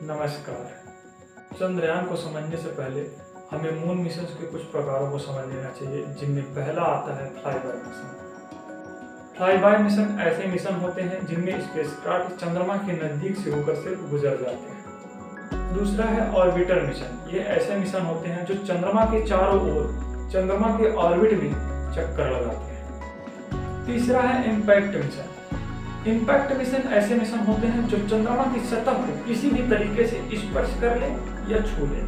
नमस्कार। चंद्रयान को समझने से पहले हमें मून मिशन के कुछ प्रकारों को समझ लेना चाहिए, जिनमें पहला आता है फ्लाईबाय मिशन। फ्लाईबाय मिशन ऐसे मिशन होते हैं जिनमें स्पेसक्राफ्ट चंद्रमा के नजदीक से होकर सिर्फ गुजर जाते हैं। दूसरा है ऑर्बिटर मिशन। ये ऐसे मिशन होते हैं जो चंद्रमा के चारों ओर चंद्रमा के ऑर्बिट में चक्कर लगाते हैं। तीसरा है इम्पैक्ट मिशन। इम्पैक्ट मिशन ऐसे मिशन होते हैं जो चंद्रमा की सतह को किसी भी तरीके से स्पर्श कर ले या छू ले।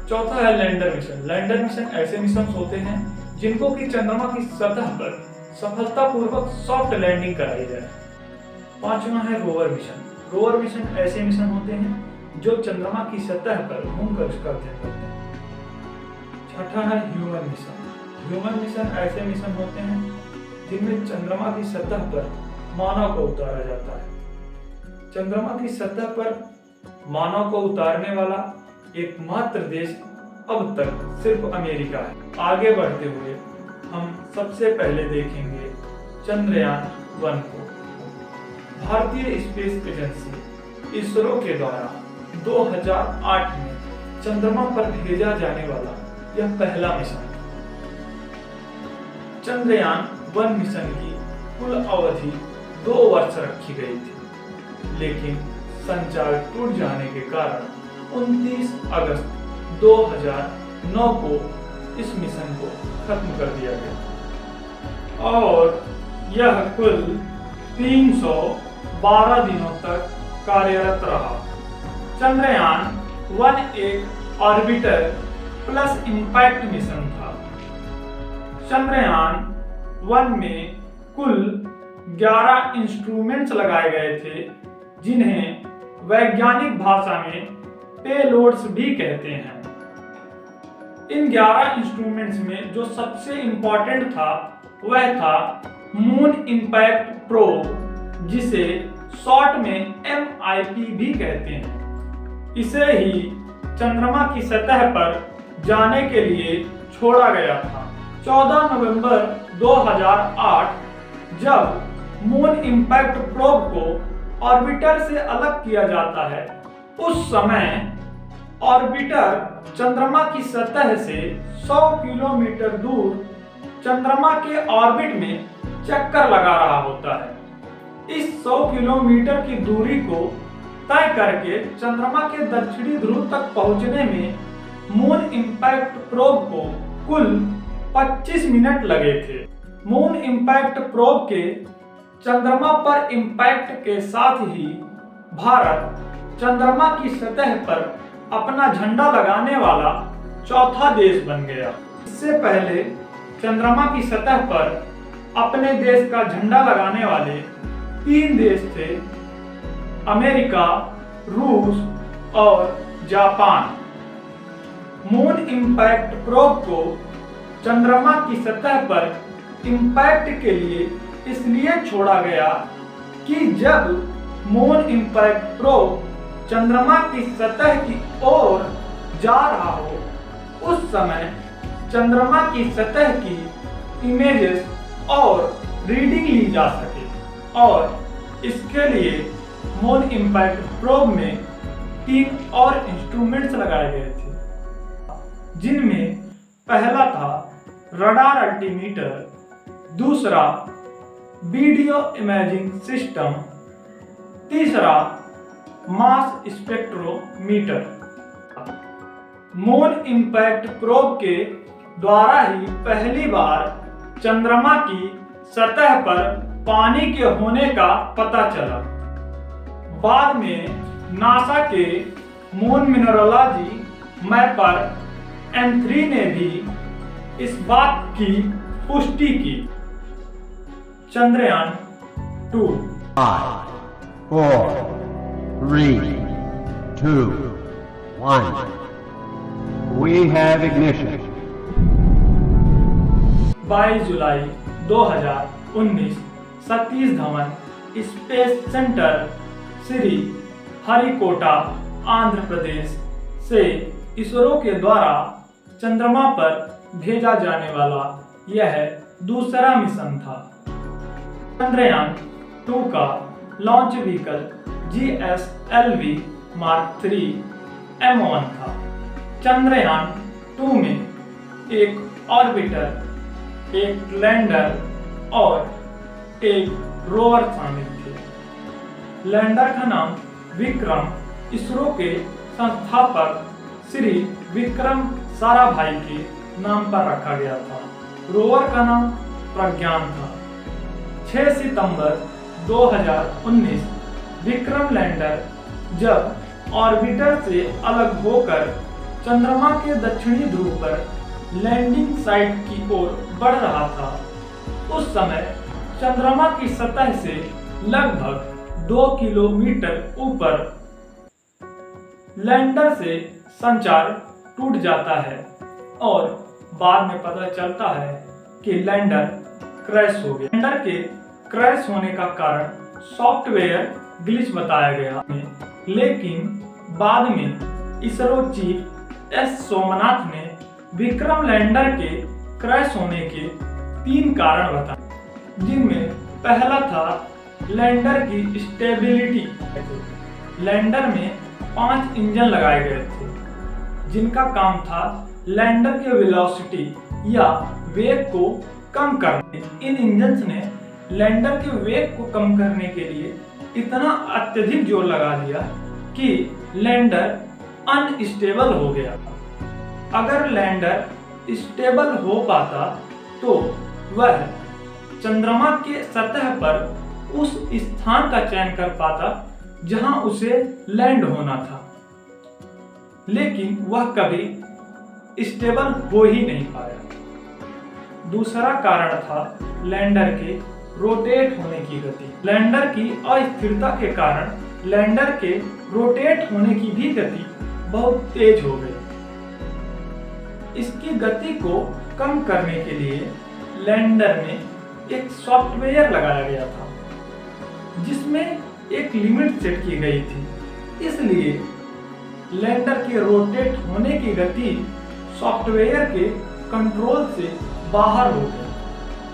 चौथा है लैंडर मिशन। लैंडर मिशन ऐसे मिशन होते हैं जिनको कि चंद्रमा की सतह पर सफलतापूर्वक सॉफ्ट लैंडिंग कराई जाए। पांचवा है रोवर मिशन। रोवर मिशन ऐसे मिशन होते हैं जो चंद्रमा की सतह पर घूमकर उसका अध्ययन करते हैं। छठा है ह्यूमन मिशन। ह्यूमन मिशन ऐसे मिशन होते हैं जिनमें चंद्रमा की सतह पर मानव को उतारा जाता है। चंद्रमा की सतह पर मानव को उतारने वाला एकमात्र देश अब तक सिर्फ अमेरिका है। आगे बढ़ते हुए हम सबसे पहले देखेंगे चंद्रयान 1 को। भारतीय स्पेस एजेंसी इसरो के द्वारा 2008 में चंद्रमा पर भेजा जाने वाला यह पहला मिशन है। चंद्रयान 1 मिशन की कुल अवधि 2 वर्ष रखी गई थी, लेकिन संचार टूट जाने के कारण 29 अगस्त 2009 को इस मिशन को खत्म कर दिया गया और यह कुल 312 दिनों तक कार्यरत रहा। चंद्रयान 1 एक ऑर्बिटर प्लस इम्पैक्ट मिशन था। चंद्रयान 1 में कुल 11 इंस्ट्रूमेंट्स लगाए गए थे, जिन्हें वैज्ञानिक भाषा में पेलोड्स भी कहते हैं। इन 11 इंस्ट्रूमेंट्स में जो सबसे इंपॉर्टेंट था वह था मून इंपैक्ट प्रोब, जिसे शॉर्ट में MIP भी कहते हैं। इसे ही चंद्रमा की सतह पर जाने के लिए छोड़ा गया था। 14 नवंबर 2008 जब मून इंपैक्ट प्रोब को ऑर्बिटर से अलग किया जाता है, उस समय ऑर्बिटर चंद्रमा की सतह से 100 किलोमीटर दूर चंद्रमा के ऑर्बिट में चक्कर लगा रहा होता है। इस 100 किलोमीटर की दूरी को तय करके चंद्रमा के दक्षिणी ध्रुव तक पहुंचने में मून इंपैक्ट प्रोब को कुल 25 मिनट लगे थे। मून इंपैक्ट प्रोब के चंद्रमा पर इंपैक्ट के साथ ही भारत चंद्रमा की सतह पर अपना झंडा लगाने वाला चौथा देश बन गया। इससे पहले चंद्रमा की सतह पर अपने देश का झंडा लगाने वाले 3 देश थे, अमेरिका, रूस और जापान। मून इंपैक्ट प्रोब को चंद्रमा की सतह पर इंपैक्ट के लिए इसलिए छोड़ा गया कि जब मून इंपैक्ट प्रोब चंद्रमा की सतह की ओर जा रहा हो, उस समय चंद्रमा की सतह की इमेजेस और रीडिंग ली जा सके, और इसके लिए मून इंपैक्ट प्रोब में 3 और इंस्ट्रूमेंट्स लगाए गए थे, जिनमें पहला था रडार अल्टीमीटर, दूसरा वीडियो इमेजिंग सिस्टम, तीसरा मास स्पेक्ट्रोमीटर। मून इंपैक्ट प्रोब के द्वारा ही पहली बार चंद्रमा की सतह पर पानी के होने का पता चला। बाद में नासा के मून मिनरोलॉजी मैपर M3 ने भी इस बात की पुष्टि की। चंद्रयान 2 5, 4, 3, 2, 1. We have ignition. 22 जुलाई 2019 Satish Dhawan space centre Sriharikota Andhra Pradesh से इसरो के द्वारा चंद्रमा पर भेजा जाने वाला यह दूसरा मिशन था। चंद्रयान 2 का launch vehicle GSLV mark 3 M1 था। चंद्रयान 2 में एक ऑर्बिटर, एक लैंडर और एक रोवर शामिल थे। लैंडर का नाम विक्रम इसरो के संस्थापक श्री विक्रम साराभाई के नाम पर रखा गया था। रोवर का नाम प्रज्ञान था। 6 सितंबर 2019 विक्रम लैंडर जब ऑर्बिटर से अलग होकर चंद्रमा के दक्षिणी ध्रुव पर लैंडिंग साइट की ओर बढ़ रहा था, उस समय चंद्रमा की सतह से लगभग 2 किलोमीटर ऊपर लैंडर से संचार टूट जाता है और बाद में पता चलता है कि लैंडर क्रैश हो गया। लैंडर के क्रैश होने का कारण सॉफ्टवेयर ग्लिच बताया गया, लेकिन बाद में इसरो चीफ एस सोमनाथ ने विक्रम लैंडर के क्रैश होने के 3 कारण बताए, जिनमें पहला था लैंडर की स्टेबिलिटी। लैंडर में 5 इंजन लगाए गए थे, जिनका काम था लैंडर के वेलोसिटी या वेग को कम करने। इन इंजन्स ने लैंडर के वेग को कम करने के लिए इतना अत्यधिक जोर लगा दिया कि लैंडर अनस्टेबल हो गया। अगर लैंडर स्टेबल हो पाता तो वह चंद्रमा के सतह पर उस स्थान का चयन कर पाता जहां उसे लैंड होना था, लेकिन वह कभी स्टेबल हो ही नहीं पाया। दूसरा कारण था लैंडर के रोटेट होने की गति। लैंडर की अस्थिरता के कारण लैंडर के रोटेट होने की भी गति बहुत तेज हो गई। इसकी गति को कम करने के लिए लैंडर में एक सॉफ्टवेयर लगाया गया था, जिसमें एक लिमिट सेट की गई थी। इसलिए लैंडर के रोटेट होने की गति सॉफ्टवेयर के कंट्रोल से बाहर हो गई।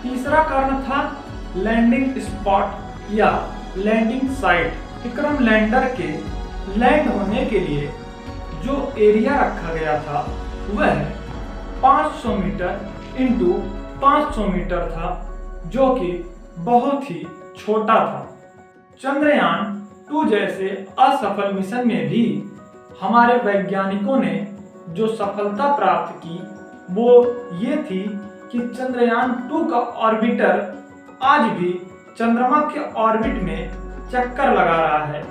तीसरा कारण था लैंडिंग स्पॉट या लैंडिंग साइट। विक्रम लैंडर के लैंड होने के लिए जो एरिया रखा गया था वह 500 मीटर इंटू 500 मीटर था, जो कि बहुत ही छोटा था। चंद्रयान 2 जैसे असफल मिशन में भी हमारे वैज्ञानिकों ने जो सफलता प्राप्त की वो ये थी कि चंद्रयान 2 का ऑर्बिटर आज भी चंद्रमा के ऑर्बिट में चक्कर लगा रहा है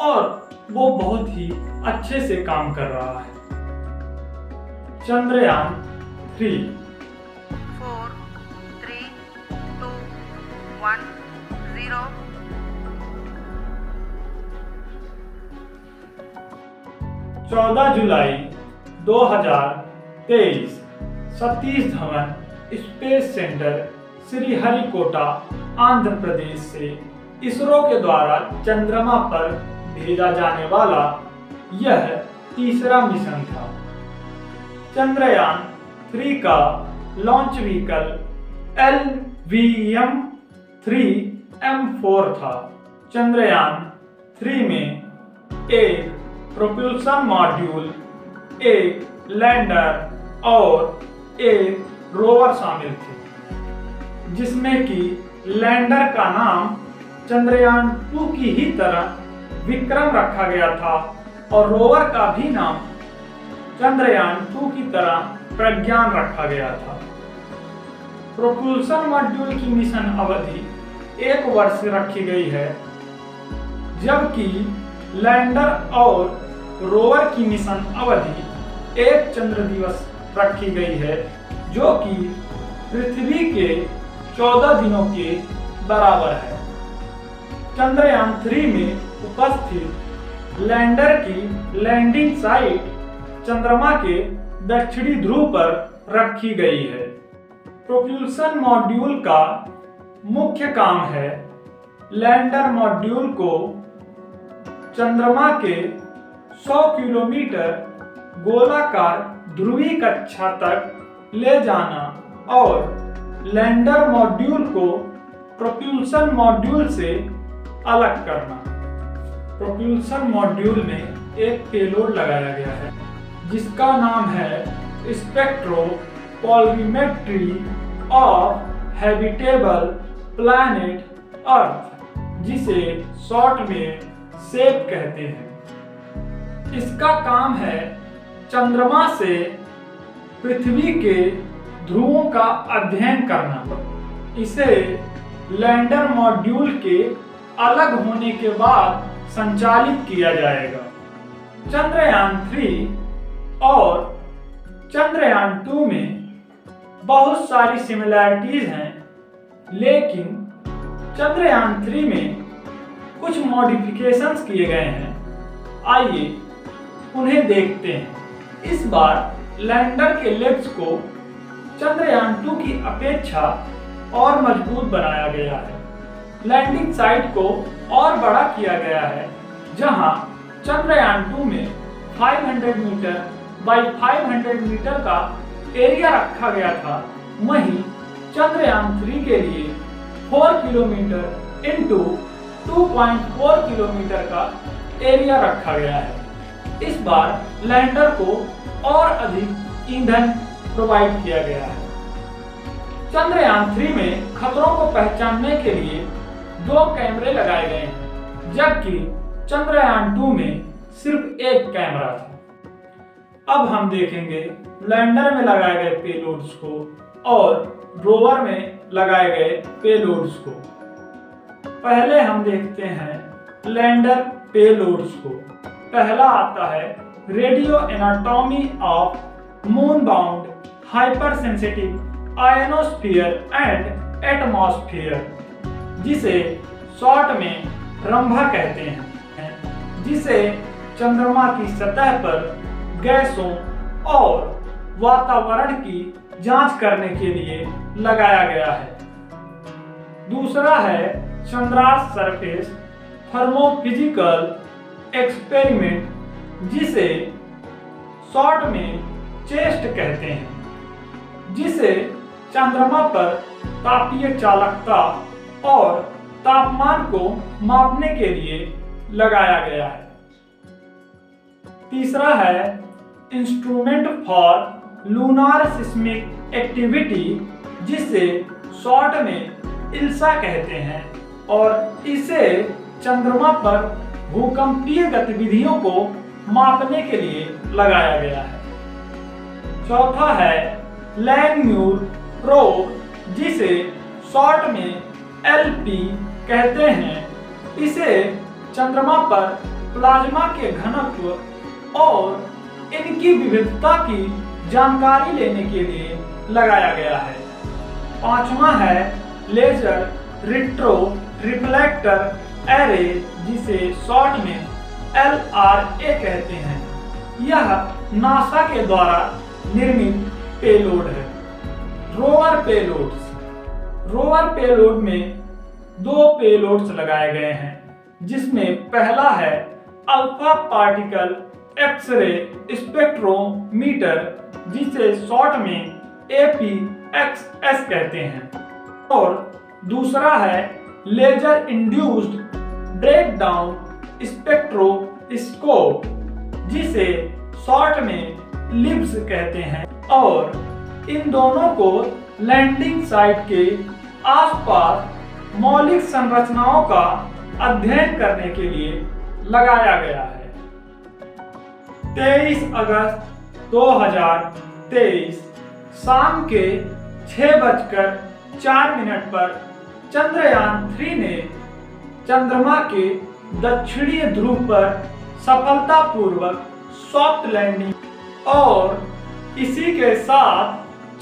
और वो बहुत ही अच्छे से काम कर रहा है। चंद्रयान 3 4 3 2 1 0 14 जुलाई 2023 सतीश धवन स्पेस सेंटर श्रीहरिकोटा आंध्र प्रदेश से इसरो के द्वारा चंद्रमा पर भेजा जाने वाला यह तीसरा मिशन था। चंद्रयान 3 का लॉन्च व्हीकल LVM-3M4 था। चंद्रयान 3 में एक प्रोपल्शन मॉड्यूल, एक लैंडर और एक रोवर शामिल थे, जिसमें कि लैंडर का नाम चंद्रयान 2 की ही तरह विक्रम रखा गया था और रोवर का भी नाम चंद्रयान 2 की तरह प्रज्ञान रखा गया था। प्रोपल्शन मॉड्यूल की मिशन अवधि 1 वर्ष रखी गई है, जबकि लैंडर और रोवर की मिशन अवधि 1 चंद्र दिवस रखी गई है, जो कि पृथ्वी के 14 दिनों के बराबर है। चंद्रयान 3 में उपस्थित लैंडर की लैंडिंग साइट चंद्रमा के दक्षिणी ध्रुव पर रखी गई है। प्रोपल्शन मॉड्यूल का मुख्य काम है लैंडर मॉड्यूल को चंद्रमा के 100 किलोमीटर गोलाकार ध्रुवीय कक्षा तक ले जाना और लैंडर मॉड्यूल को प्रोपल्शन मॉड्यूल से अलग करना। प्रोपल्शन मॉड्यूल में एक पेलोड लगाया गया है जिसका नाम है spectropolarimetry of habitable planet earth, जिसे शॉर्ट में सेप कहते हैं। इसका काम है चंद्रमा से पृथ्वी के ध्रुवों का अध्ययन करना। इसे लैंडर मॉड्यूल के अलग होने के बाद संचालित किया जाएगा। चंद्रयान 3 और चंद्रयान 2 में बहुत सारी सिमिलैरिटीज हैं, लेकिन चंद्रयान 3 में कुछ मॉडिफिकेशंस किए गए हैं। आइए उन्हें देखते हैं। इस बार लैंडर के लेग्स को चंद्रयान 2 की अपेक्षा और मजबूत बनाया गया है। लैंडिंग साइट को और बड़ा किया गया है। जहां चंद्रयान 2 में 500 मीटर बाई 500 मीटर का एरिया रखा गया था, वहीं चंद्रयान 3 के लिए 4 किलोमीटर इंटू 2.4 किलोमीटर का एरिया रखा गया है। इस बार लैंडर को और अधिक ईंधन प्रोवाइड किया गया है। चंद्रयान 3 में खतरों को पहचानने के लिए 2 कैमरे लगाए गए हैं, जबकि चंद्रयान 2 में सिर्फ एक कैमरा था। अब हम देखेंगे लैंडर में लगाए गए पेलोड्स को और रोवर में लगाए गए पेलोड्स को। पहले हम देखते हैं लैंडर पेलोड्स को। पहला आता है radio anatomy of moon bound hyper sensitive ionosphere and atmosphere, जिसे शॉर्ट में रंभा कहते हैं, जिसे चंद्रमा की सतह पर गैसों और वातावरण की जांच करने के लिए लगाया गया है। दूसरा है चंद्रास सरफेस थर्मोफिजिकल एक्सपेरिमेंट, जिसे शॉर्ट में चेस्ट कहते हैं, जिसे चंद्रमा पर तापीय चालकता और तापमान को मापने के लिए लगाया गया है। तीसरा है instrument for lunar seismic activity, जिसे शॉर्ट में इल्सा कहते हैं, और इसे चंद्रमा पर भूकंपीय गतिविधियों को मापने के लिए लगाया गया है। चौथा है लैंगम्यूर प्रोब, जिसे शॉर्ट में LP कहते हैं। इसे चंद्रमा पर प्लाज्मा के घनत्व और इनकी विविधता की जानकारी लेने के लिए लगाया गया है। पांचवा है लेजर रिट्रो रिफ्लेक्टर एरे, जिसे शॉर्ट में LRA कहते हैं। यह नासा के द्वारा निर्मित पेलोड है। रोवर पेलोड में 2 पेलोड्स लगाए गए हैं, जिसमें पहला है अल्फा पार्टिकल एक्सरे स्पेक्ट्रोमीटर, जिसे शॉर्ट में APXS कहते हैं, और दूसरा है लेजर इंड्यूस्ड ब्रेकडाउन स्पेक्ट्रोस्कोप, जिसे शॉर्ट में लिब्स कहते हैं, और इन दोनों को लैंडिंग साइट के आसपास मौलिक संरचनाओं का अध्ययन करने के लिए लगाया गया है। 23 अगस्त 2023 शाम के 6:04 पर चंद्रयान 3 ने चंद्रमा के दक्षिणी ध्रुव पर सफलतापूर्वक सॉफ्ट लैंडिंग और इसी के साथ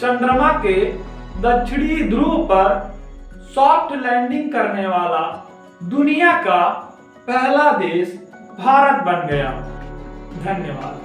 चंद्रमा के दक्षिणी ध्रुव पर सॉफ्ट लैंडिंग करने वाला दुनिया का पहला देश भारत बन गया। धन्यवाद।